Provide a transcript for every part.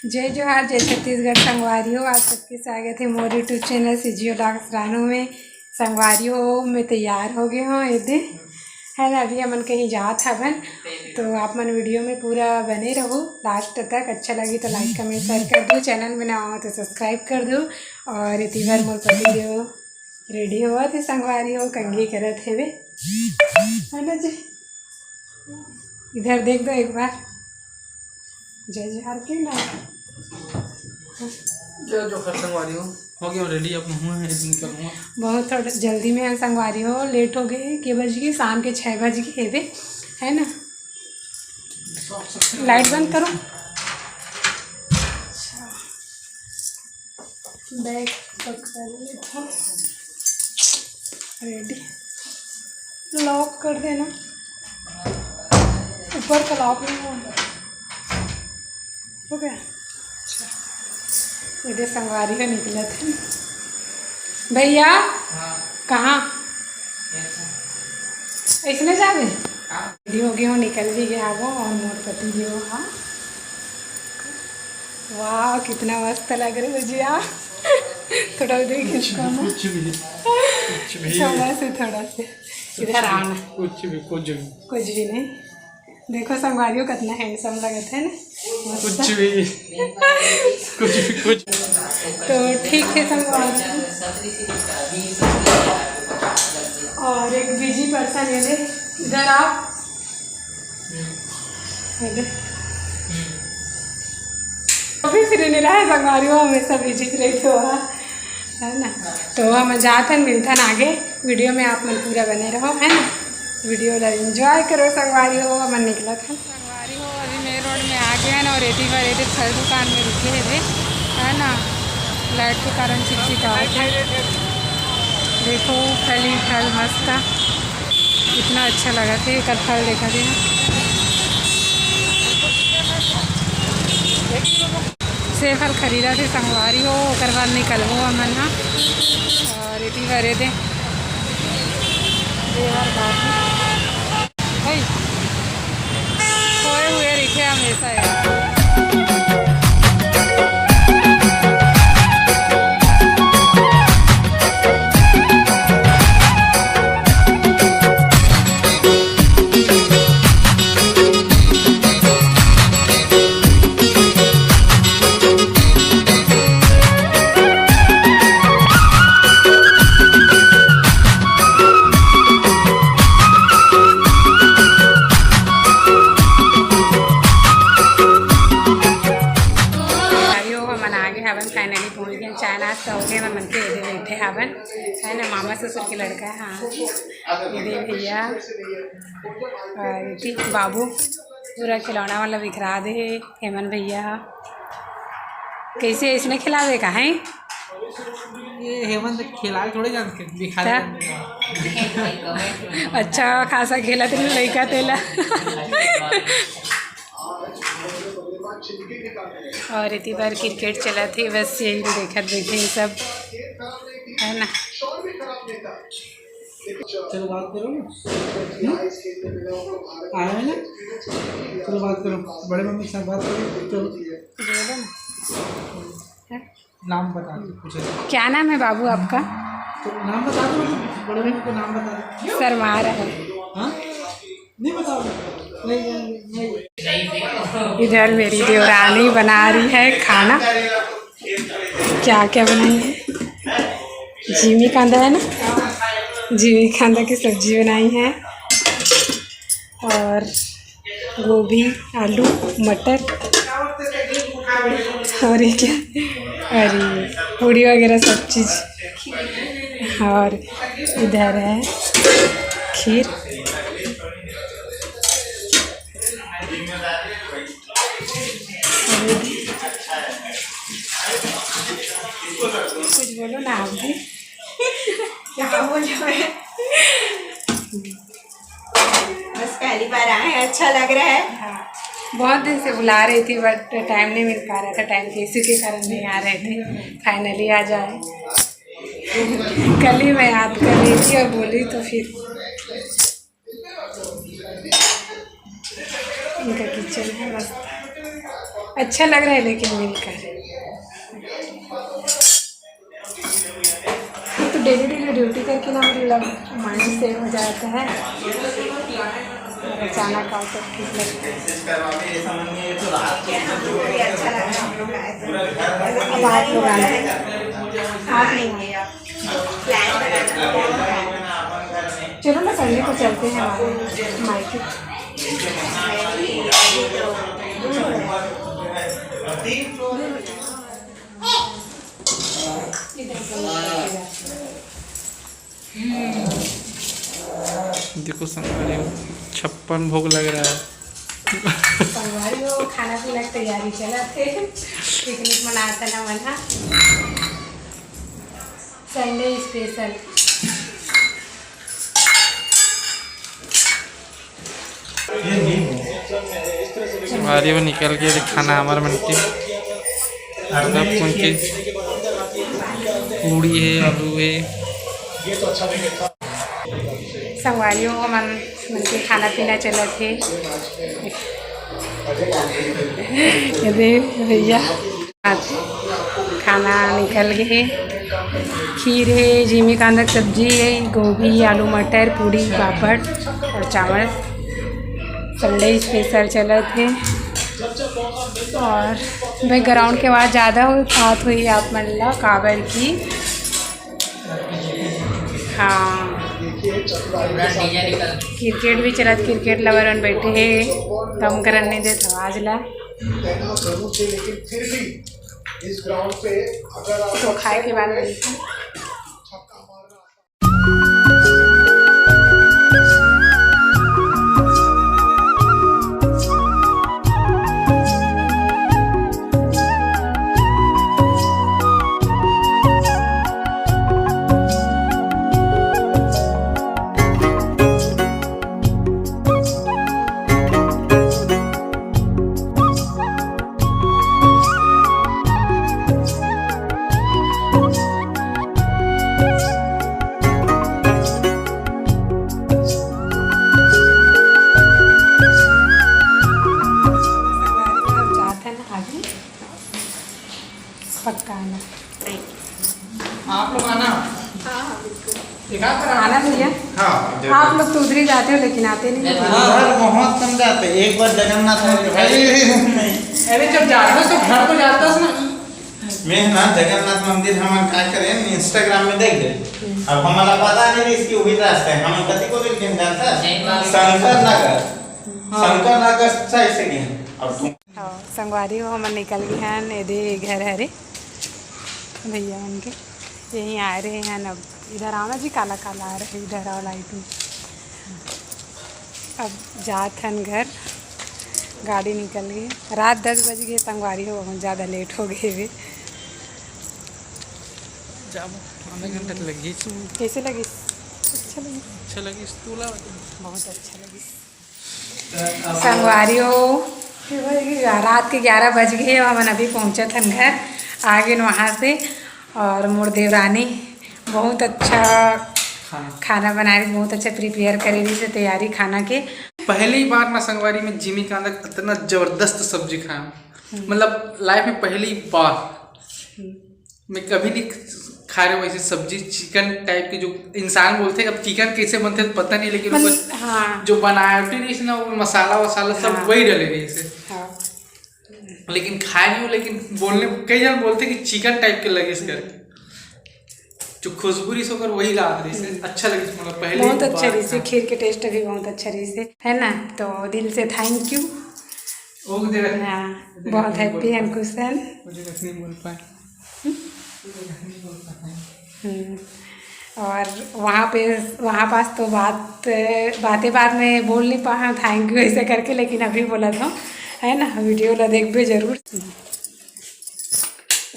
जय जोहार, जय छत्तीसगढ़ संगवारियों। आज सबके स्वागत है मोर यूट्यूब चैनल सीजियो डॉग्स रानू में। संगवारियों में तैयार हो गए हों ये है ना। अभी हमन कहीं जात हवन, तो आप मन वीडियो में पूरा बने रहो लास्ट तक। अच्छा लगी तो लाइक कमेंट शेयर कर दो, चैनल में ना हो तो सब्सक्राइब कर दो। और इतनी बार मोर पति जो रेडी हुआ थे संगवारी हो कंघी करत है वे है ना जी। इधर देख दो एक बार। जय जोहार के ना जो कर संगवारी हो गया रेडी। अब हुआ है निकलूँगा बहुत थोड़ा जल्दी में। हम संगवारी हो लेट हो गए। के बज गए? शाम के 6 बज गए है वे है ना। लाइट बंद करो। बैग पकड़ लेता, रेडी। लॉक कर देना, ऊपर का लॉक नहीं हुआ। हो गया। इधर संगवारी का निकला थे भैया। कहाँ इसने जावे रेडी हो गए हो, निकल भी गया वो। और मोर पति भी हो। हाँ वाह कितना मस्त लग रहा है जी। थोड़ा देख इसको ना, थोड़ा से इधर आना। कुछ भी नहीं। देखो संगवारियों कितना हैंडसम लगता है ना। कुछ भी तो ठीक है संगवारी। और एक बिजी पर्सन ये इधर आप अभी फिर नहीं रहा है संगवारियों, हमेशा बिजी रहते हो है ना। तो हम जाते मिलते आगे वीडियो में, आप मन पूरा बने रहो है ना। वीडियो एंजॉय करो संगवारी हो। मन निकला था संगवारी हो। अभी मेरे रोड में आ गया ना। और एटी बार एटी फल दुकान में रुके है ना। लाइट के कारण चिपचिपाहट है। देखो फल ही फल मस्त था, इतना अच्छा लगा था। एक फल देखा था से फल खरीदा थे संगवारी हो। ओकर बाद निकलबो हमन ना। और एटी बार दे खोए हुए रिखे हमेशा यार। फाइनली पहुँच गए। चाय नाश्ता हो गया। मन के इधर बैठे हवन है ना। मामा ससुर के लड़का है। हाँ इधर भैया और बाबू पूरा खिलौना वाला बिखरा दे। हेमन भैया कैसे इसने खिलावे का है। ये हेमंत खिला थोड़े दिखा। अच्छा खासा खेला तेरे लड़का तेला। और इतनी बार क्रिकेट चला थी, बस यही देखे सब है ना। चलो बात करो आया है ना। चलो बात करो, बड़े मम्मी के साथ बात करो। चलो नाम बता दो। पूछो क्या नाम है बाबू आपका? तो नाम बता दो, बड़े मम्मी को नाम बता दो। शर्मा रहा है। हाँ नहीं बताओ। इधर मेरी देवरानी बना रही है खाना। क्या क्या बनाई है? जीमी कांदा है ना, जीमी कांदा की सब्जी बनाई है। और गोभी, आलू, मटर और ये क्या, अरे पूड़ी वगैरह सब चीज़। और इधर है खीर। कुछ बोलो ना आप भी। क्या बोलो मैं बस पहली बार आए, अच्छा लग रहा है। हाँ बहुत दिन से बुला रही थी बट टाइम नहीं मिल पा रहा था। टाइम के इसी के कारण नहीं आ रहे थे। फाइनली आ जाए। कल ही मैं याद कर रही थी और बोली तो फिर इनका किचन है मस्त। अच्छा लग रहा है लेकिन मिलकर। तो डेली डेली ड्यूटी करके ना मतलब माइंड सेव हो जाता है और अचानक आओ तो ठीक लगता है। भी अच्छा लगा हम लोग आए थे। अब आप लोग आना, आप नहीं आए। प्लान बनाना चलो ना संडे को चलते हैं हमारे मायके। देखो संगवारी 56 भोग लग रहा है। संगवारी हो खाना पीना की तैयारी चला थे, पिकनिक मनाता ना मना संडे स्पेशल। संगवारी वो निकल के खाना हमारे मन के सब उनके पूड़ी है, आलू है। संगवारियों को मन के खाना पीना चला थे। अरे भैया आज खाना निकल गए, खीर है, जिमी कांदा की सब्जी है, गोभी आलू मटर पूड़ी पापड़ और चावल। संडे स्पेशल चला थे और बैकग्राउंड के बाद ज़्यादा बात हुई आप मतलब काबर की। हाँ क्रिकेट भी चला, क्रिकेट लवर में बैठे हैं, कम करने नहीं देते आवाज ला तो खाए के बाद मिलते हैं। पक्का आना, आप लोग आना। आना भैया। हाँ आप लोग तो उधर ही जाते हो लेकिन आते नहीं हो। घर बहुत कम जाते, एक बार जगन्नाथ अरे जब जाते हो तो घर को जाता है ना। मैं ना जगन्नाथ मंदिर हम क्या करें इंस्टाग्राम में देख दे। अब हमारा पता नहीं इसकी वही रास्ता है, हम कति को देख जाता शंकर नगर साइड से गए। अब तुम संगवारी हो हम निकल गए हैं, यदि घर हरे भैया उनके यहीं आ रहे हैं। अब इधर आओ ना जी, काला काला आ रहे इधर आओ लाइट में। अब जात हन घर, गाड़ी निकल गई, रात 10 बज गए। संगवारी हो हम ज़्यादा लेट हो गए वे। आधे घंटे लगी। कैसे लगी? अच्छा लगी, अच्छा लगी, बहुत अच्छा लगी। संगवारी हो रात के 11 बज गए और हम अभी पहुँचा था घर, आ गए वहाँ से। और मोर देवरानी बहुत अच्छा खाना बना रही, बहुत अच्छा प्रिपेयर करे रही से तैयारी खाना के। पहली बार मैं संगवारी में जिमी का अंदर इतना जबरदस्त सब्जी खाया, मतलब लाइफ में पहली बार। मैं कभी नहीं खा रहे वैसे सब्जी, चिकन टाइप के जो इंसान बोलते हैं। अब चिकन कैसे बनते हैं पता नहीं, लेकिन हाँ जो बनावटी नहीं ना, वो मसाला वसाला सब हाँ। वही डले रही से। हाँ। लेकिन खाए नहीं हूँ, लेकिन बोलने कई जन बोलते कि चिकन टाइप के लगे इस करके, जो खुशबू रही होकर वही लाग रही से अच्छा लगे। मतलब पहले बहुत अच्छा रही से, खीर के टेस्ट भी बहुत अच्छा रही से, है ना। तो दिल से थैंक यू। हाँ बहुत हैप्पी एंड खुश हैं। नहीं बोल पाए। और वहाँ पास तो बात में बोल नहीं पाया थैंक यू ऐसे करके, लेकिन अभी बोला था, है ना। वीडियो ला देख भी जरूर।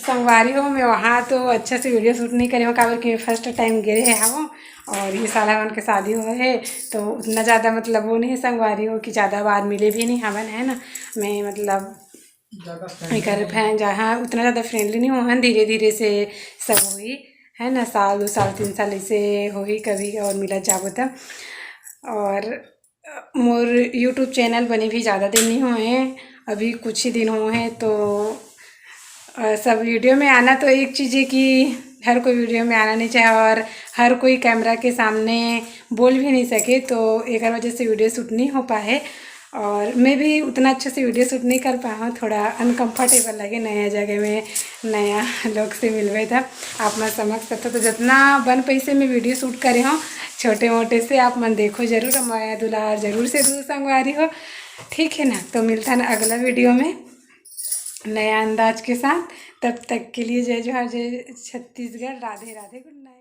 संगवारी हो मैं वहाँ तो अच्छा से वीडियो शूट नहीं करी हूँ, काबर कि फर्स्ट टाइम गए हैं हम। और ये साल हवन के शादी हुआ है तो उतना ज़्यादा मतलब वो नहीं है संगवारी हो कि ज़्यादा बार मिले भी नहीं हवन, है ना। मैं मतलब कर फैन जहाँ उतना ज़्यादा फ्रेंडली नहीं हुआ, धीरे धीरे से सब हुई, है ना। 1 2 साल 3 साल ऐसे हुई कभी और मिला जाबो तब। और मोर यूट्यूब चैनल बने भी ज़्यादा दिन नहीं हुए हैं अभी कुछ ही दिन हुए हैं, तो सब वीडियो में आना तो एक चीज़ है कि हर कोई वीडियो में आना नहीं चाहे और हर कोई कैमरा के सामने बोल भी नहीं सके, तो एक वजह से वीडियो शूट नहीं हो पाए और मैं भी उतना अच्छे से वीडियो शूट नहीं कर पाया हूँ। थोड़ा अनकंफर्टेबल लगे नया जगह में नया लोग से मिलवे था। आप मन समझ सकते, तो जितना बन पैसे में वीडियो शूट करे हों छोटे मोटे से, आप मन देखो जरूर, माया दुलार जरूर से दूर संगवारी हो। ठीक है ना, तो मिलता है ना अगला वीडियो में नया अंदाज के साथ। तब तक के लिए जय जोहार, जय छत्तीसगढ़, राधे राधे, गुड नाइट।